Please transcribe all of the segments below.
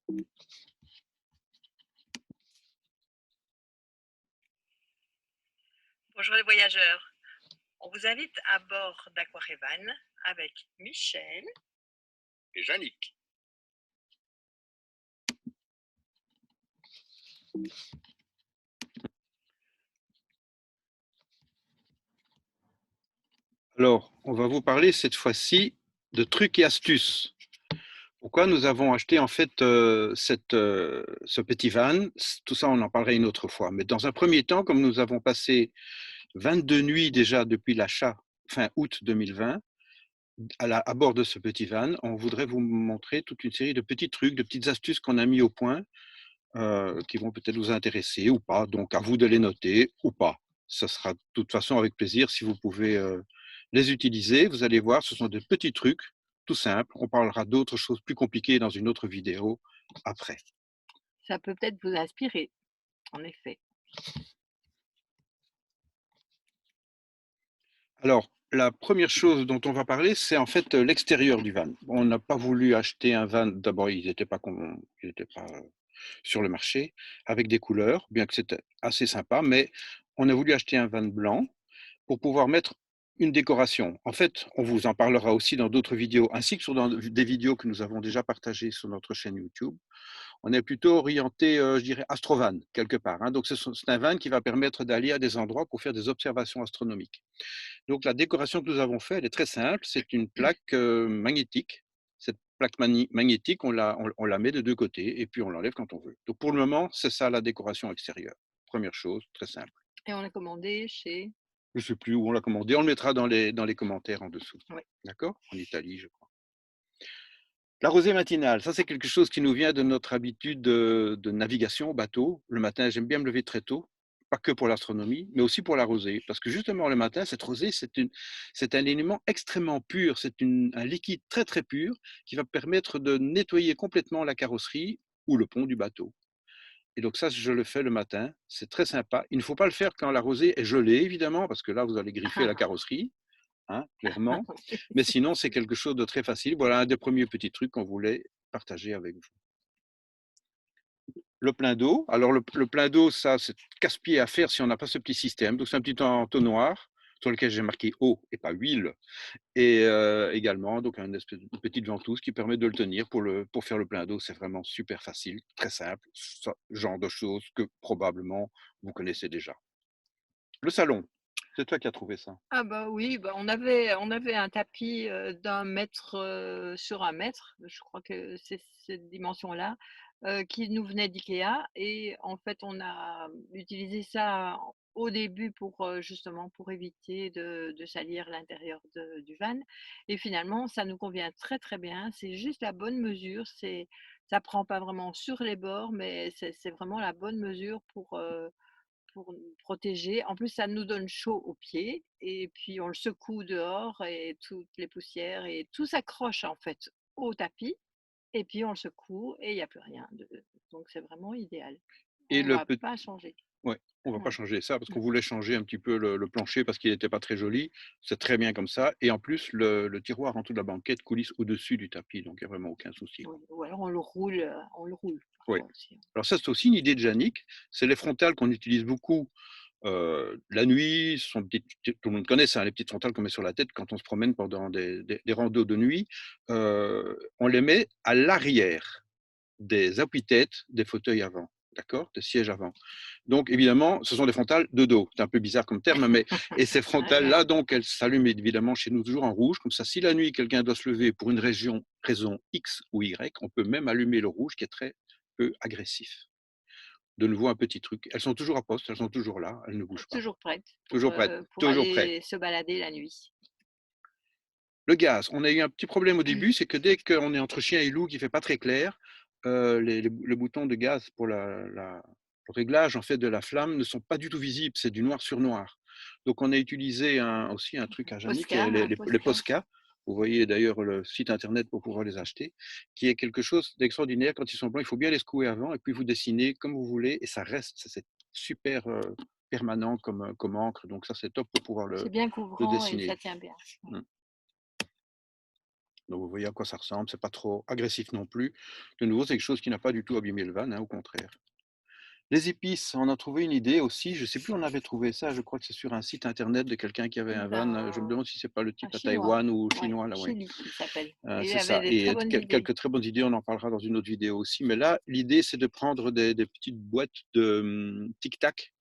Bonjour les voyageurs, on vous invite à bord d'Aquarevan avec Michel Et Jannick. Alors, on va vous parler cette fois-ci de trucs et astuces. Pourquoi nous avons acheté en fait ce petit van? Tout ça, on en parlera une autre fois. Mais dans un premier temps, comme nous avons passé 22 nuits déjà depuis l'achat fin août 2020 à bord de ce petit van, on voudrait vous montrer toute une série de petits trucs, de petites astuces qu'on a mis au point qui vont peut-être vous intéresser ou pas. Donc, à vous de les noter ou pas. Ça sera de toute façon avec plaisir si vous pouvez les utiliser. Vous allez voir, ce sont des petits trucs tout simples. On parlera d'autres choses plus compliquées dans une autre vidéo après. Ça peut peut-être vous inspirer, en effet. Alors, la première chose dont on va parler, c'est en fait l'extérieur du van. On n'a pas voulu acheter un van, d'abord, ils n'étaient pas sur le marché, avec des couleurs, bien que c'était assez sympa, mais on a voulu acheter un van blanc pour pouvoir mettre une décoration. En fait, on vous en parlera aussi dans d'autres vidéos, ainsi que sur des vidéos que nous avons déjà partagées sur notre chaîne YouTube. On est plutôt orienté, je dirais, astrovan, quelque part. Hein. Donc, c'est un van qui va permettre d'aller à des endroits pour faire des observations astronomiques. Donc, la décoration que nous avons faite, elle est très simple. C'est une plaque magnétique. Cette plaque magnétique, on la met de deux côtés et puis on l'enlève quand on veut. Donc, pour le moment, c'est ça la décoration extérieure. Première chose, très simple. Et on l'a commandé chez... Je ne sais plus où on l'a commandé. On le mettra dans les commentaires en dessous. Oui. D'accord? En Italie, je crois. La rosée matinale, ça c'est quelque chose qui nous vient de notre habitude de navigation au bateau. Le matin, j'aime bien me lever très tôt, pas que pour l'astronomie, mais aussi pour la rosée. Parce que justement, le matin, cette rosée, c'est un élément extrêmement pur. C'est un liquide très très pur qui va permettre de nettoyer complètement la carrosserie ou le pont du bateau. Et donc ça, je le fais le matin. C'est très sympa. Il ne faut pas le faire quand la rosée est gelée, évidemment, parce que là, vous allez griffer la carrosserie. Hein, clairement. Mais sinon, c'est quelque chose de très facile. Voilà un des premiers petits trucs qu'on voulait partager avec vous. Le plein d'eau. Alors, le plein d'eau, ça, c'est casse-pied à faire si on n'a pas ce petit système. Donc, c'est un petit entonnoir sur lequel j'ai marqué eau et pas huile. Et également, donc, une espèce de petite ventouse qui permet de le tenir pour faire le plein d'eau. C'est vraiment super facile, très simple. Ce genre de choses que probablement vous connaissez déjà. Le salon. C'est toi qui as trouvé ça. Ah bah oui, bah on avait un tapis d'un mètre sur un mètre, je crois que c'est cette dimension-là, qui nous venait d'IKEA et en fait on a utilisé ça au début pour justement pour éviter de salir l'intérieur du van et finalement ça nous convient très très bien, c'est juste la bonne mesure, ça prend pas vraiment sur les bords mais c'est vraiment la bonne mesure pour nous protéger. En plus, ça nous donne chaud aux pieds et puis on le secoue dehors et toutes les poussières et tout s'accroche en fait au tapis et puis on le secoue et il y a plus rien donc c'est vraiment idéal. Et On le va petit pas changer. Ouais, on va pas Ouais. changer ça parce Mmh. qu'on voulait changer un petit peu le plancher parce qu'il n'était pas très joli. C'est très bien comme ça et en plus le tiroir en dessous de la banquette coulisse au-dessus du tapis, donc il y a vraiment aucun souci, Oui, quoi. ou alors on le roule Oui. parfois aussi, hein. Alors ça, c'est aussi une idée de Jannick, c'est les frontales qu'on utilise beaucoup, la nuit, ce sont tout le monde connaît ça, les petites frontales qu'on met sur la tête quand on se promène pendant des randos de nuit. On les met à l'arrière des appuie-têtes des fauteuils avant, d'accord? Des sièges avant. Donc évidemment, ce sont des frontales de dos. C'est un peu bizarre comme terme, mais et ces Ouais, ouais. frontales-là, donc, elles s'allument évidemment chez nous toujours en rouge. Comme ça, si la nuit quelqu'un doit se lever pour une raison X ou Y, on peut même allumer le rouge qui est très peu agressif. De nouveau, un petit truc. Elles sont toujours à poste, elles sont toujours là, elles ne bougent pas. Toujours prête Toujours prêtes, pour toujours prêtes. aller se balader la nuit. Le gaz, on a eu un petit problème au début, c'est que dès qu'on est entre chien et loup, qui fait pas très clair, les boutons de gaz pour le réglage en fait de la flamme ne sont pas du tout visibles, c'est du noir sur noir. Donc on a utilisé aussi un truc à Jannick, Posca, un les Posca. Posca. Vous voyez d'ailleurs le site internet pour pouvoir les acheter, qui est quelque chose d'extraordinaire. Quand ils sont blancs, il faut bien les secouer avant et puis vous dessinez comme vous voulez et ça reste, c'est super permanent comme encre. Donc ça c'est top pour pouvoir C'est bien le couvrant et dessiner. ça tient bien. Ouais. Mm. Donc vous voyez à quoi ça ressemble, c'est pas trop agressif non plus. De nouveau, c'est quelque chose qui n'a pas du tout abîmé le van, hein, au contraire. Les épices, on a trouvé une idée aussi, je ne sais plus où on avait trouvé ça, je crois que c'est sur un site internet de quelqu'un qui avait un van, je me Ben, demande si c'est pas le un type à chinois, Taïwan ou ouais, chinois là, oui. Chili, il s'appelle. Et il C'est avait ça des très et bonnes idées. quelques très bonnes idées, on en parlera dans une autre vidéo aussi, mais là, l'idée c'est de prendre des petites boîtes de, Tic Tac,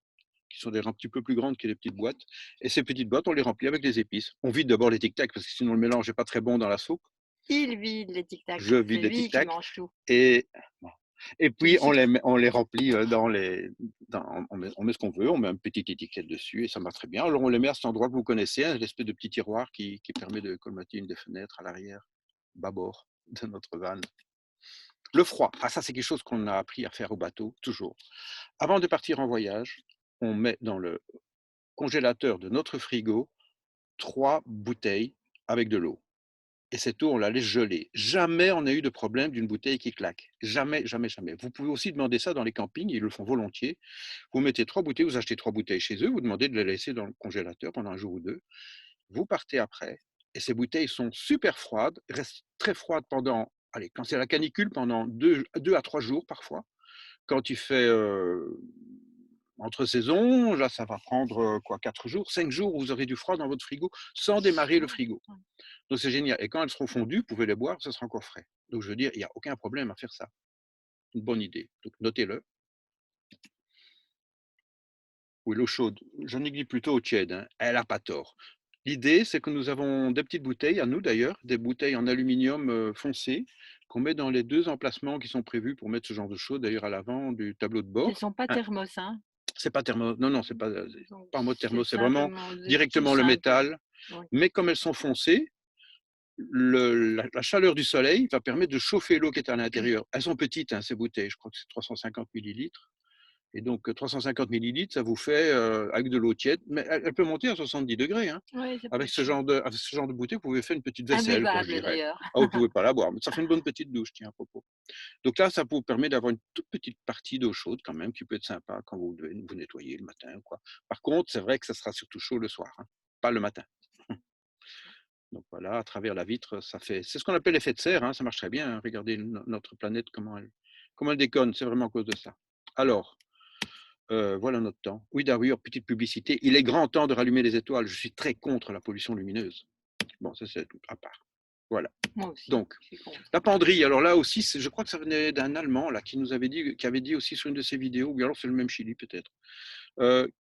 qui sont déjà un petit peu plus grandes que les petites boîtes et ces petites boîtes, on les remplit avec des épices. On vide d'abord les Tic Tac parce que sinon le mélange est pas très bon dans la soupe. Il vide les Je tic-tac, vide c'est les Tic lui qui Tac mange tout, et tout le puis sucre. on les remplit dans les, on met ce qu'on veut, on met une petite étiquette dessus et ça marche très bien. Alors on les met à cet endroit que vous connaissez, une espèce de petit tiroir qui permet de colmater une des fenêtres à l'arrière, bâbord de notre van. Le froid, ah ça c'est quelque chose qu'on a appris à faire au bateau, toujours. Avant de partir en voyage, on met dans le congélateur de notre frigo 3 bouteilles avec de l'eau. Et cette eau, on la laisse geler. Jamais on n'a eu de problème d'une bouteille qui claque. Jamais, jamais, jamais. Vous pouvez aussi demander ça dans les campings, ils le font volontiers. Vous mettez 3 bouteilles, vous achetez 3 bouteilles chez eux, vous demandez de les laisser dans le congélateur pendant un jour ou deux. Vous partez après, et ces bouteilles sont super froides, restent très froides pendant, allez, quand c'est la canicule, pendant 2 à 3 jours parfois. Quand il fait entre saisons, là, ça va prendre quoi, 4 jours, 5 jours où vous aurez du froid dans votre frigo sans démarrer le frigo. Donc c'est génial. Et quand elles seront fondues, vous pouvez les boire, ce sera encore frais. Donc je veux dire, il n'y a aucun problème à faire ça. Une bonne idée. Donc notez-le. Oui, l'eau chaude. Je dis plutôt au tiède, hein. Elle n'a pas tort. L'idée, c'est que nous avons des petites bouteilles, à nous d'ailleurs, des bouteilles en aluminium foncé, qu'on met dans les 2 emplacements qui sont prévus pour mettre ce genre de choses, d'ailleurs à l'avant du tableau de Elles bord. sont pas Hein, thermos, hein. c'est pas thermo, non, non, c'est Donc pas en mode c'est thermos, c'est vraiment simplement des tout directement le simples. métal. Oui. Mais comme elles sont foncées, la chaleur du soleil va permettre de chauffer l'eau qui est à l'intérieur. Elles sont petites, hein, ces bouteilles, je crois que c'est 350 millilitres. Et donc 350 millilitres, ça vous fait, avec de l'eau tiède, mais elle peut monter à 70 degrés. Hein. Oui, c'est Avec ce possible. genre de bouteille, vous pouvez faire une petite vaisselle, quoi, je Imbuvable dirais. d'ailleurs. Ah, vous ne pouvez pas la boire, mais ça fait une bonne petite douche, tiens, à propos. Donc là, ça vous permet d'avoir une toute petite partie d'eau chaude quand même, qui peut être sympa quand vous devez vous nettoyer le matin. Quoi. Par contre, c'est vrai que ça sera surtout chaud le soir, hein, pas le matin. Donc voilà, à travers la vitre, ça fait. C'est ce qu'on appelle l'effet de serre, hein, ça marche très bien. Hein. Regardez notre planète, comment elle déconne, c'est vraiment à cause de ça. Alors, voilà notre temps. Oui, d'ailleurs, petite publicité. Il est grand temps de rallumer les étoiles. Je suis très contre la pollution lumineuse. Bon, ça c'est à part. Voilà. Moi aussi, Donc, je suis contre. la penderie. Alors là aussi, je crois que ça venait d'un Allemand là qui nous avait dit, qui avait dit aussi sur une de ses vidéos, ou alors c'est le même Chili peut-être,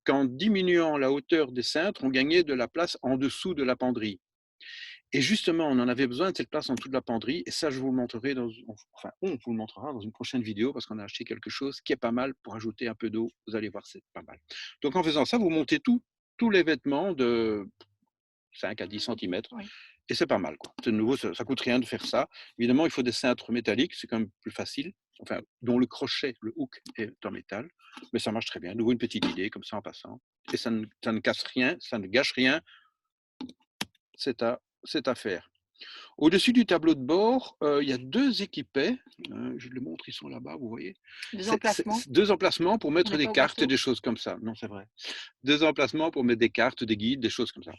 qu'en diminuant la hauteur des cintres, on gagnait de la place en dessous de la penderie. Et justement, on en avait besoin de cette place en dessous de la penderie. Et ça, je vous le montrerai enfin, on vous le montrera dans une prochaine vidéo parce qu'on a acheté quelque chose qui est pas mal pour ajouter un peu d'eau. Vous allez voir, c'est pas mal. Donc, en faisant ça, vous montez tous les vêtements de 5 à 10 centimètres Oui. et c'est pas mal. Quoi. De nouveau, ça coûte rien de faire ça. Évidemment, il faut des cintres métalliques, c'est quand même plus facile. Enfin, dont le crochet, le hook est en métal, mais ça marche très bien. De nouveau, une petite idée comme ça en passant. Et ça ne casse rien, ça ne gâche rien. C'est à faire. Au-dessus du tableau de bord, il y a 2 équipets. Je le montre, ils sont là-bas, vous voyez. Des C'est emplacements. 2 emplacements pour On mettre n'est des pas au cartes et bateau. des choses comme ça. Non, c'est vrai. 2 emplacements pour mettre des cartes, des guides, des choses comme ça.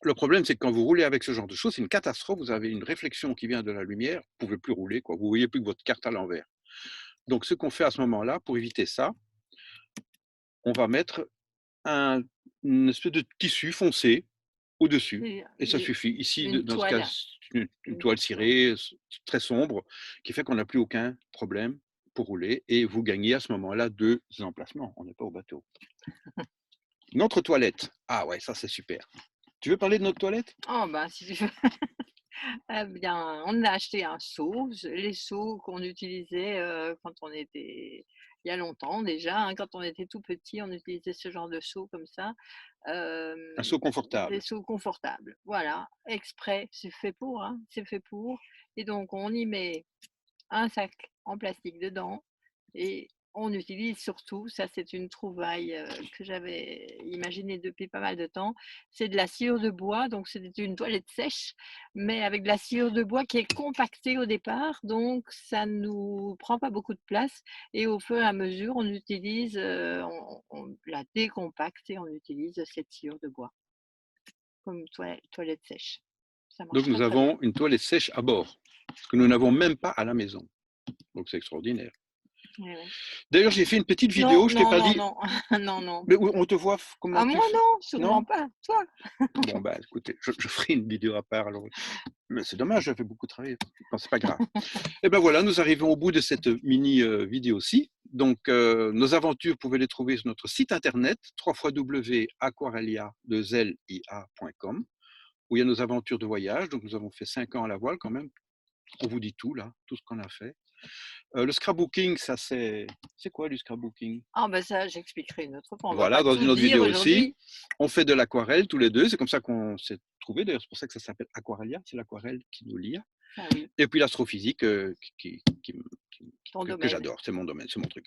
Le problème, c'est que quand vous roulez avec ce genre de choses, c'est une catastrophe. Vous avez une réflexion qui vient de la lumière. Vous ne pouvez plus rouler, quoi. Vous ne voyez plus que votre carte à l'envers. Donc, ce qu'on fait à ce moment-là, pour éviter ça, on va mettre une espèce de tissu foncé au-dessus. Et Et ça suffit. Ici, une dans ce cas, toile. c'est une Une toile toile. cirée, très sombre, qui fait qu'on n'a plus aucun problème pour rouler. Et vous gagnez à ce moment-là 2 emplacements. On n'est pas au bateau. Notre toilette. Ah ouais, ça c'est super. Tu veux parler de notre toilette? Oh ben si tu veux. Eh bien, on a acheté un seau, les seaux qu'on utilisait quand on était, il y a longtemps déjà, hein, quand on était tout petit, on utilisait ce genre de seau comme ça, euh, Un seau des confortable. seaux confortables. Voilà, exprès, c'est fait pour, hein, c'est fait pour. Et donc, on y met un sac en plastique dedans et on utilise surtout, ça c'est une trouvaille que j'avais imaginée depuis pas mal de temps, c'est de la sciure de bois, donc c'est une toilette sèche, mais avec de la sciure de bois qui est compactée au départ, donc ça ne nous prend pas beaucoup de place et au fur et à mesure on utilise, on la décompacte et on utilise cette sciure de bois comme toilette sèche. ça marche Donc nous très, très bien. avons une toilette sèche à bord, que nous n'avons même pas à la maison. Donc c'est extraordinaire. Oui, oui. D'ailleurs, j'ai fait une petite Non, vidéo, je t'ai non, pas non, dit, non, non, non. mais où on te voit comment Ah tu moi fais. non, sûrement Non? pas. Toi? Bon, bah écoutez, je ferai une vidéo à part. Alors. Mais c'est dommage, j'ai fait beaucoup de travail. Bon, c'est pas grave. Et ben voilà, nous arrivons au bout de cette mini vidéo-ci. Donc, nos aventures, vous pouvez les trouver sur notre site internet, www.aquarelia.com, où il y a nos aventures de voyage. Donc, nous avons fait 5 ans à la voile quand même. On vous dit tout, là, tout ce qu'on a fait. Le scrapbooking, ça c'est. C'est quoi du scrapbooking? Ah ben ça, j'expliquerai une autre fois. On va Voilà, pas dans tout une autre dire vidéo aussi. aujourd'hui. On fait de l'aquarelle tous les deux. C'est comme ça qu'on s'est trouvés. D'ailleurs, c'est pour ça que ça s'appelle Aquarelia. C'est l'aquarelle qui nous lie. Ah oui, Et puis l'astrophysique, ton que domaine. j'adore. C'est mon domaine, c'est mon truc.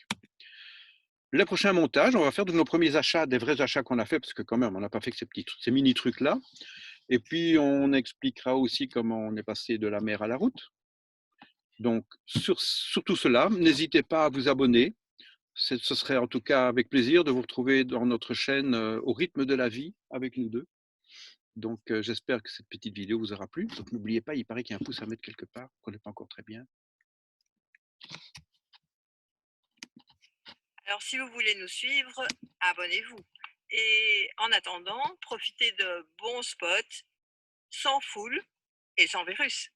Le prochain montage, on va faire de nos premiers achats, des vrais achats qu'on a fait, parce que quand même, on n'a pas fait que ces mini trucs-là. Et puis, on expliquera aussi comment on est passé de la mer à la route. Donc, sur tout cela, n'hésitez pas à vous abonner. Ce serait en tout cas avec plaisir de vous retrouver dans notre chaîne au rythme de la vie avec nous deux. Donc, j'espère que cette petite vidéo vous aura plu. Donc, n'oubliez pas, il paraît qu'il y a un pouce à mettre quelque part, qu'on n'est pas encore très bien. Alors si vous voulez nous suivre, abonnez-vous. Et en attendant, profitez de bons spots, sans foule et sans virus.